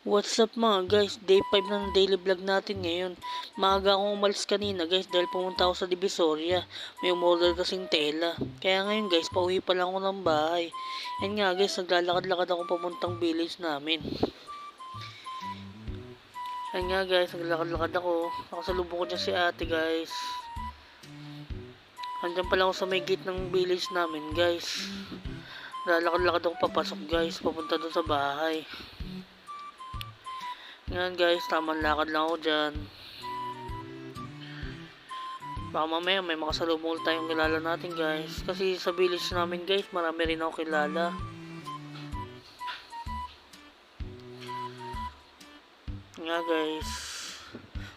What's up mga guys? Day 5 na ng daily vlog natin ngayon. Maaga akong umalis kanina guys dahil pumunta ako sa Divisoria. May umorder kasing tela. Kaya ngayon guys, pauwi pa lang ako ng bahay. Yan nga guys, naglalakad-lakad ako papuntang village namin. Yan nga guys, naglalakad-lakad ako. Nakasalubong ko dyan si ate guys. Andyan pala ako sa may gate ng village namin guys. Naglalakad-lakad ako papasok guys, papunta doon sa bahay. Ngayon guys, tamang lakad lang ako dyan. Baka mamaya may makasalubong tayong kilala natin guys. Kasi sa village namin guys, marami rin ako kilala. Nga guys,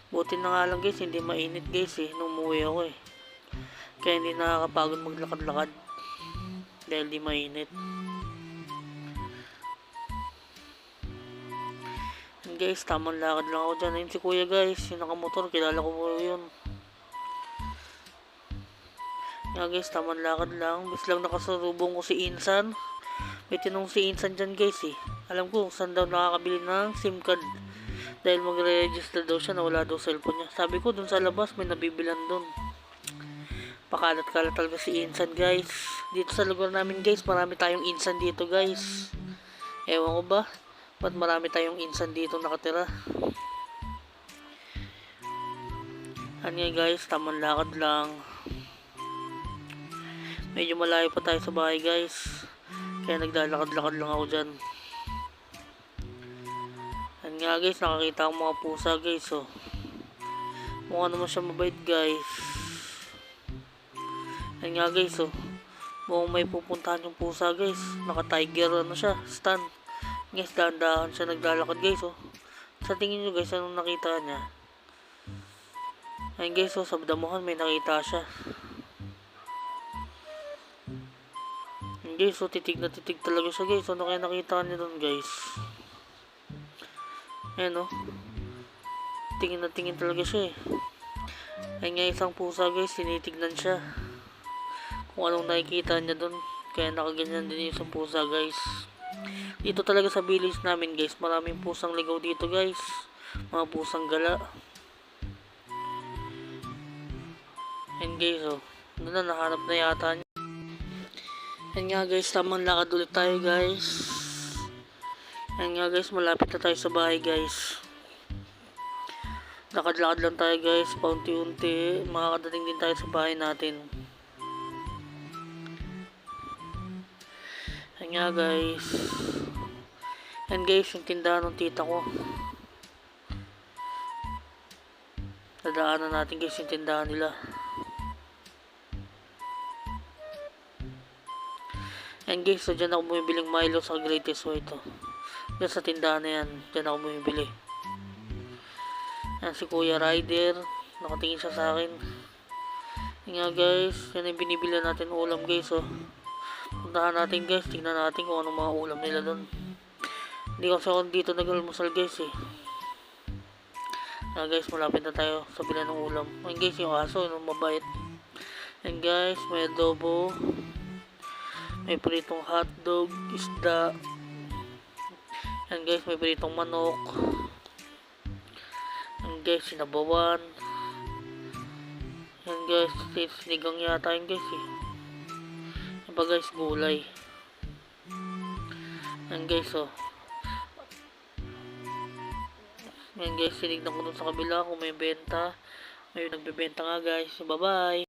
buti na nga lang guys, hindi mainit guys nung umuwi ako Kaya hindi nakakapagod maglakad-lakad dahil di mainit. Guys, tamang lakad lang ako dyan. Ayun si kuya guys, yung nakamotor, kilala ko po yun. Nga guys, tamang lakad lang. Bis lang nakasalubong ko si Insan. May tinong si Insan dyan guys Alam ko kung saan daw nakakabili ng SIM card. Dahil magre-register daw siya na wala daw cellphone niya. Sabi ko dun sa labas may nabibilan dun. Pakalat-kalat talaga si Insan guys. Dito sa lugar namin guys, marami tayong Insan dito guys. Ewan ko ba? Ba't marami tayong Insan dito nakatira? Ano nga guys, tamang lakad lang. Medyo malayo pa tayo sa bahay guys. Kaya naglalakad-lakad lang ako dyan. Ano nga guys, nakakita akong mga pusa guys Mukha naman siya mabait guys. Ano nga guys mukhang may pupuntahan yung pusa guys. Naka-tiger siya, stand. Guys, dahan-dahan siya naglalakad guys Sa tingin nyo guys, anong nakita niya? Ayun guys sa damuhan may nakita siya. Ayun guys titig na titig talaga siya guys. Ano kaya nakita niya doon guys? Ayun tingin na tingin talaga siya Ayun nga isang pusa guys, tinitignan siya kung anong nakikita niya doon. Kaya nakaganyan din yung isang pusa guys. Dito talaga sa village namin guys, maraming pusang ligaw dito guys. Mga pusang gala. And guys ano na, nahanap na yata niya. And nga guys, tamang lakad ulit tayo guys. And nga guys, malapit na tayo sa bahay guys. Lakad-lakad lang tayo guys, paunti-unti. Makakadating din tayo sa bahay natin. And nga guys. And guys, yung tindahan ng tita ko. Dadaanan natin guys yung tindahan nila. And guys, dyan ako bumibiling Milo sa Greatest Way Dyan sa tindahan na yan, dyan ako bumibili. Yan si Kuya Rider, nakatingin siya sa akin. Yan nga guys, yan yung binibili natin ulam guys Puntahan natin guys, tingnan natin kung anong mga ulam nila doon. Hindi kasi ako dito nag-almusal guys guys, malapit na tayo sa bilan ng ulam. Ayun guys, yung aso, yung mabait. Ayun guys, may adobo. May pritong hotdog, isda. Ayun guys, may pritong manok. Ayun guys, sinabawan. Ayun guys, sinigang yata yun guys Ayun pa guys, gulay. Ayun guys Ayun guys, sinignan ko dun sa kabila kung may benta. May nagbebenta nga guys. Bye bye.